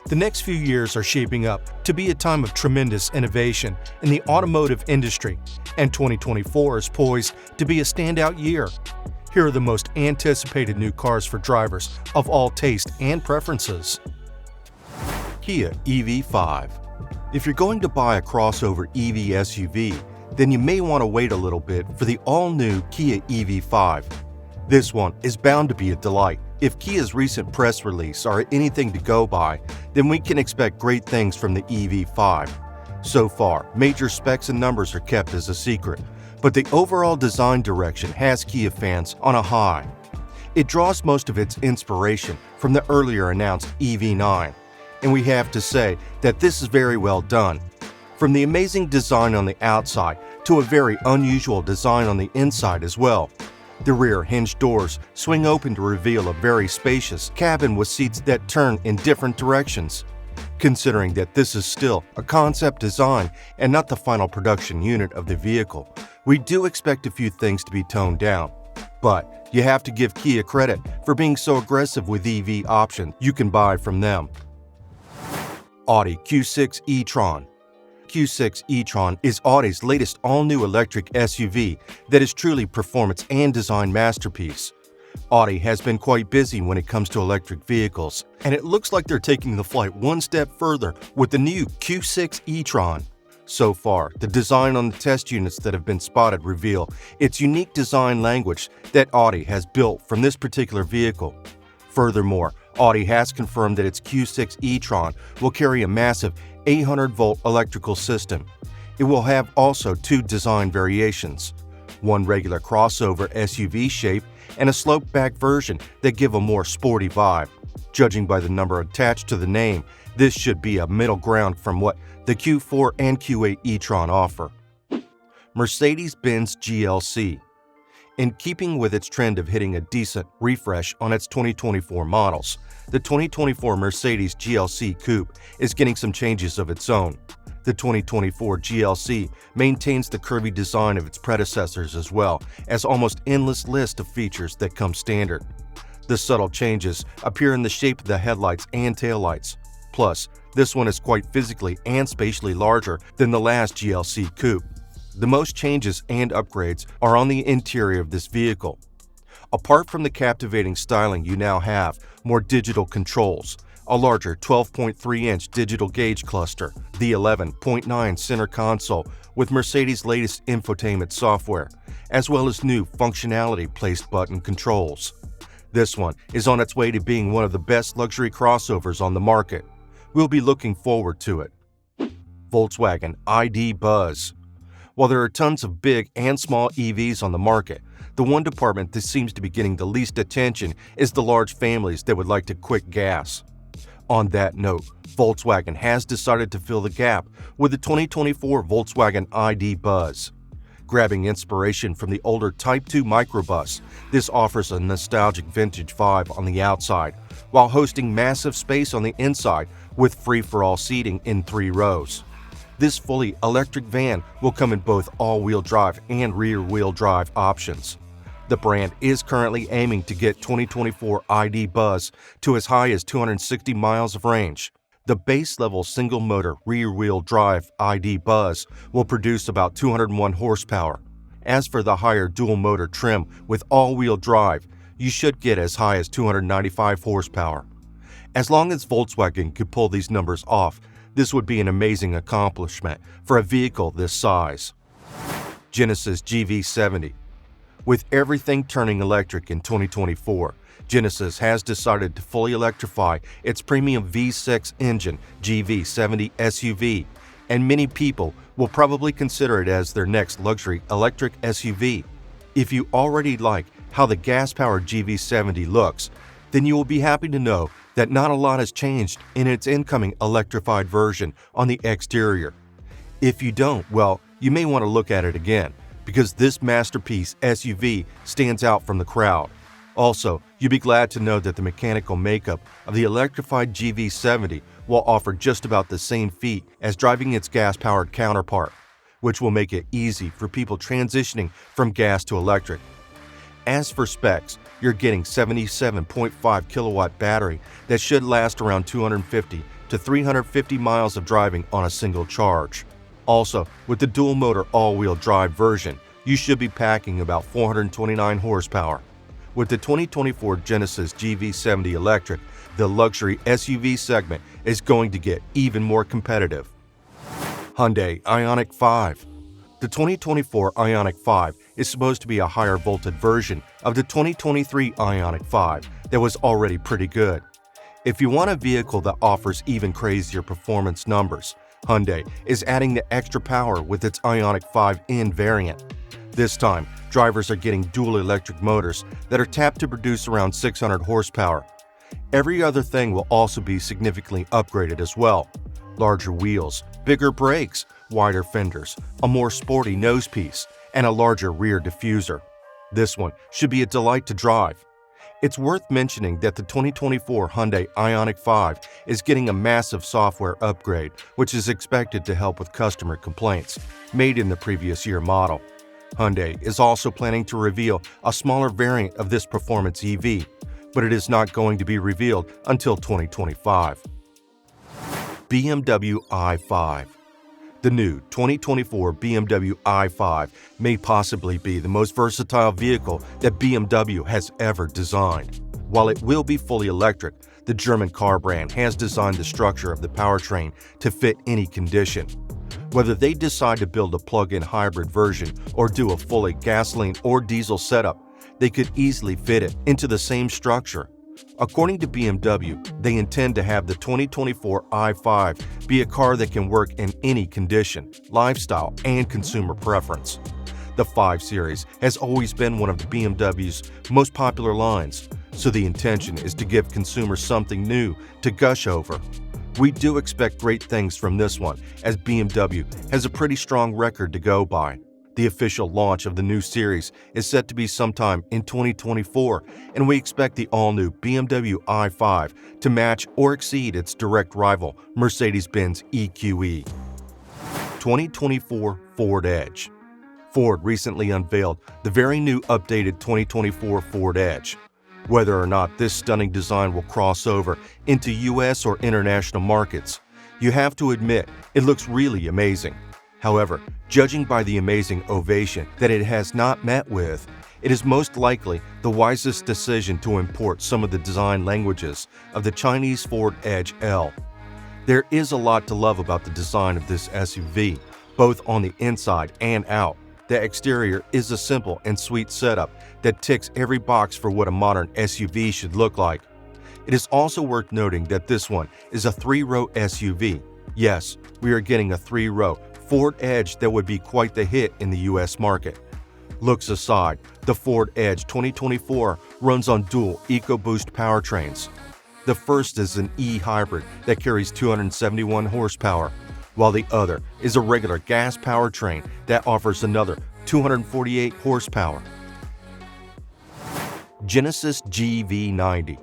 The next few years are shaping up to be a time of tremendous innovation in the automotive industry, and 2024 is poised to be a standout year. Here are the most anticipated new cars for drivers of all taste and preferences. Kia EV5. If you're going to buy a crossover EV SUV, then you may want to wait a little bit for the all-new Kia EV5. This one is bound to be a delight. If Kia's recent press release are anything to go by, then we can expect great things from the EV5. So far, major specs and numbers are kept as a secret, but the overall design direction has Kia fans on a high. It draws most of its inspiration from the earlier announced EV9, and we have to say that this is very well done. From the amazing design on the outside to a very unusual design on the inside as well. The rear hinge doors swing open to reveal a very spacious cabin with seats that turn in different directions. Considering that this is still a concept design and not the final production unit of the vehicle, we do expect a few things to be toned down. But you have to give Kia credit for being so aggressive with EV options you can buy from them. Audi Q6 e-tron. Q6 e-tron is Audi's latest all-new electric SUV that is truly performance and design masterpiece. Audi has been quite busy when it comes to electric vehicles, and it looks like they're taking the flight one step further with the new Q6 e-tron. So far, the design on the test units that have been spotted reveal its unique design language that Audi has built from this particular vehicle. Furthermore, Audi has confirmed that its Q6 e-tron will carry a massive 800-volt electrical system. It will have also two design variations, one regular crossover SUV shape and a sloped-back version that give a more sporty vibe. Judging by the number attached to the name, this should be a middle ground from what the Q4 and Q8 e-tron offer. Mercedes-Benz GLC. In keeping with its trend of hitting a decent refresh on its 2024 models, the 2024 Mercedes GLC Coupe is getting some changes of its own. The 2024 GLC maintains the curvy design of its predecessors as well as almost endless list of features that come standard. The subtle changes appear in the shape of the headlights and taillights. Plus, this one is quite physically and spatially larger than the last GLC Coupe. The most changes and upgrades are on the interior of this vehicle. Apart from the captivating styling, you now have more digital controls, a larger 12.3-inch digital gauge cluster, the 11.9 center console with Mercedes' latest infotainment software, as well as new functionality-placed button controls. This one is on its way to being one of the best luxury crossovers on the market. We'll be looking forward to it. Volkswagen ID Buzz. While there are tons of big and small EVs on the market, the one department that seems to be getting the least attention is the large families that would like to quit gas. On that note, Volkswagen has decided to fill the gap with the 2024 Volkswagen ID Buzz. Grabbing inspiration from the older Type 2 microbus, this offers a nostalgic vintage vibe on the outside, while hosting massive space on the inside with free-for-all seating in 3 rows. This fully electric van will come in both all-wheel drive and rear-wheel drive options. The brand is currently aiming to get 2024 ID Buzz to as high as 260 miles of range. The base-level single-motor rear-wheel drive ID Buzz will produce about 201 horsepower. As for the higher dual-motor trim with all-wheel drive, you should get as high as 295 horsepower. As long as Volkswagen could pull these numbers off, this would be an amazing accomplishment for a vehicle this size. Genesis GV70. With everything turning electric in 2024, Genesis has decided to fully electrify its premium V6 engine GV70 SUV, and many people will probably consider it as their next luxury electric SUV. If you already like how the gas-powered GV70 looks, then you will be happy to know that not a lot has changed in its incoming electrified version on the exterior. If you don't, well, you may want to look at it again, because this masterpiece SUV stands out from the crowd. Also, you'll be glad to know that the mechanical makeup of the electrified GV70 will offer just about the same feat as driving its gas-powered counterpart, which will make it easy for people transitioning from gas to electric. As for specs, you're getting 77.5 kilowatt battery that should last around 250 to 350 miles of driving on a single charge. Also, with the dual motor all-wheel drive version, you should be packing about 429 horsepower. With the 2024 Genesis GV70 Electric, the luxury SUV segment is going to get even more competitive. Hyundai Ioniq 5. The 2024 Ioniq 5 is supposed to be a higher voltage version of the 2023 Ioniq 5 that was already pretty good. If you want a vehicle that offers even crazier performance numbers, Hyundai is adding the extra power with its Ioniq 5N variant. This time, drivers are getting dual electric motors that are tapped to produce around 600 horsepower. Every other thing will also be significantly upgraded as well. Larger wheels, bigger brakes, wider fenders, a more sporty nosepiece, and a larger rear diffuser. This one should be a delight to drive. It's worth mentioning that the 2024 Hyundai Ioniq 5 is getting a massive software upgrade, which is expected to help with customer complaints made in the previous year model. Hyundai is also planning to reveal a smaller variant of this performance EV, but it is not going to be revealed until 2025. BMW i5. The new 2024 BMW i5 may possibly be the most versatile vehicle that BMW has ever designed. While it will be fully electric, the German car brand has designed the structure of the powertrain to fit any condition. Whether they decide to build a plug-in hybrid version or do a fully gasoline or diesel setup, they could easily fit it into the same structure. According to BMW, they intend to have the 2024 i5 be a car that can work in any condition, lifestyle, and consumer preference. The 5 Series has always been one of BMW's most popular lines, so the intention is to give consumers something new to gush over. We do expect great things from this one, as BMW has a pretty strong record to go by. The official launch of the new series is set to be sometime in 2024, and we expect the all-new BMW i5 to match or exceed its direct rival, Mercedes-Benz EQE. 2024 Ford Edge. Ford recently unveiled the very new updated 2024 Ford Edge. Whether or not this stunning design will cross over into US or international markets, you have to admit it looks really amazing. However, judging by the amazing ovation that it has not met with, it is most likely the wisest decision to import some of the design languages of the Chinese Ford Edge L. There is a lot to love about the design of this SUV, both on the inside and out. The exterior is a simple and sweet setup that ticks every box for what a modern SUV should look like. It is also worth noting that this one is a 3-row SUV. Yes, we are getting a 3-row Ford Edge that would be quite the hit in the US market. Looks aside, the Ford Edge 2024 runs on dual EcoBoost powertrains. The first is an e-hybrid that carries 271 horsepower, while the other is a regular gas powertrain that offers another 248 horsepower. Genesis GV90.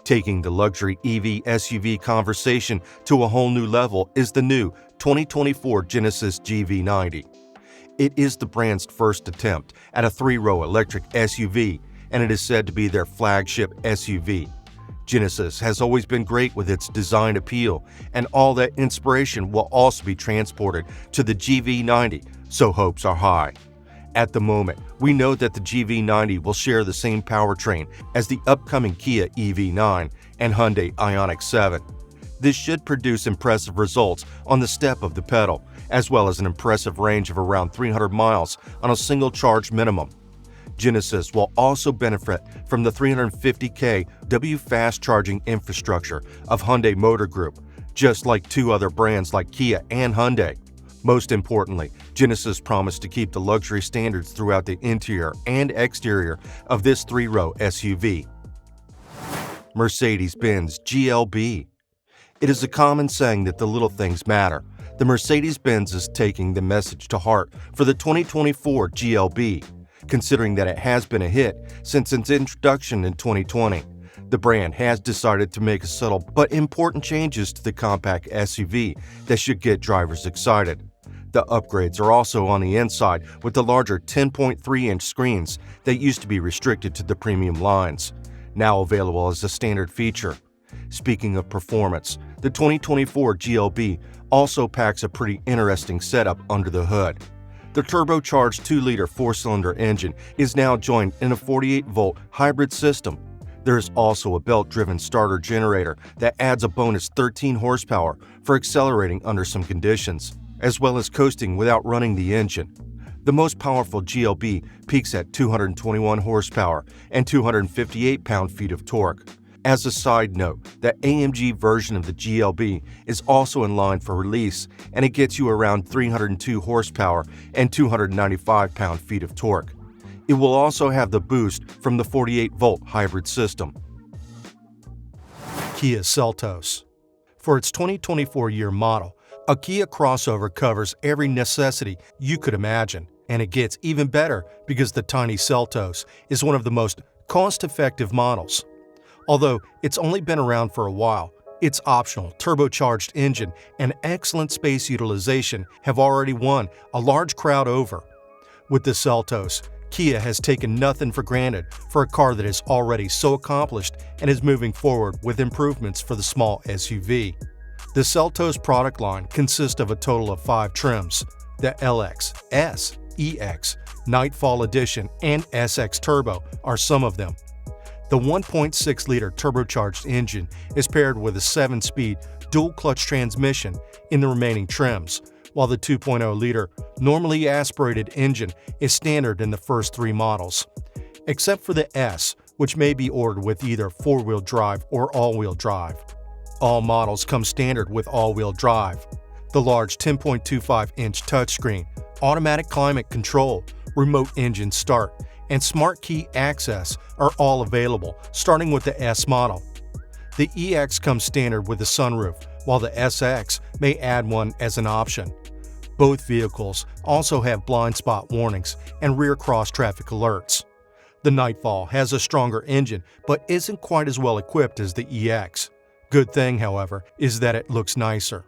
Taking the luxury EV SUV conversation to a whole new level is the new 2024 Genesis GV90. It is the brand's first attempt at a 3-row electric SUV, and it is said to be their flagship SUV. Genesis has always been great with its design appeal, and all that inspiration will also be transported to the GV90, so hopes are high. At the moment, we know that the GV90 will share the same powertrain as the upcoming Kia EV9 and Hyundai Ioniq 7. This should produce impressive results on the step of the pedal, as well as an impressive range of around 300 miles on a single charge minimum. Genesis will also benefit from the 350 kW fast charging infrastructure of Hyundai Motor Group, just like 2 other brands like Kia and Hyundai. Most importantly, Genesis promised to keep the luxury standards throughout the interior and exterior of this 3-row SUV. Mercedes-Benz GLB. It is a common saying that the little things matter. The Mercedes-Benz is taking the message to heart for the 2024 GLB, considering that it has been a hit since its introduction in 2020. The brand has decided to make subtle but important changes to the compact SUV that should get drivers excited. The upgrades are also on the inside with the larger 10.3-inch screens that used to be restricted to the premium lines, now available as a standard feature. Speaking of performance, the 2024 GLB also packs a pretty interesting setup under the hood. The turbocharged 2-liter 4-cylinder engine is now joined in a 48-volt hybrid system. There is also a belt-driven starter generator that adds a bonus 13 horsepower for accelerating under some conditions, as well as coasting without running the engine. The most powerful GLB peaks at 221 horsepower and 258 pound-feet of torque. As a side note, the AMG version of the GLB is also in line for release, and it gets you around 302 horsepower and 295 pound-feet of torque. It will also have the boost from the 48-volt hybrid system. Kia Seltos. For its 2024 year model, a Kia crossover covers every necessity you could imagine, and it gets even better because the tiny Seltos is one of the most cost-effective models. Although it's only been around for a while, its optional turbocharged engine and excellent space utilization have already won a large crowd over. With the Seltos, Kia has taken nothing for granted for a car that is already so accomplished and is moving forward with improvements for the small SUV. The Seltos product line consists of a total of 5 trims: the LX, S, EX, Nightfall Edition, and SX Turbo are some of them. The 1.6-liter turbocharged engine is paired with a 7-speed dual-clutch transmission in the remaining trims, while the 2.0-liter normally aspirated engine is standard in the first 3 models, except for the S, which may be ordered with either 4-wheel drive or all-wheel drive. All models come standard with all-wheel drive. The large 10.25-inch touchscreen, automatic climate control, remote engine start, and smart key access are all available, starting with the S model. The EX comes standard with a sunroof, while the SX may add one as an option. Both vehicles also have blind spot warnings and rear cross-traffic alerts. The Nightfall has a stronger engine but isn't quite as well equipped as the EX. Good thing, however, is that it looks nicer.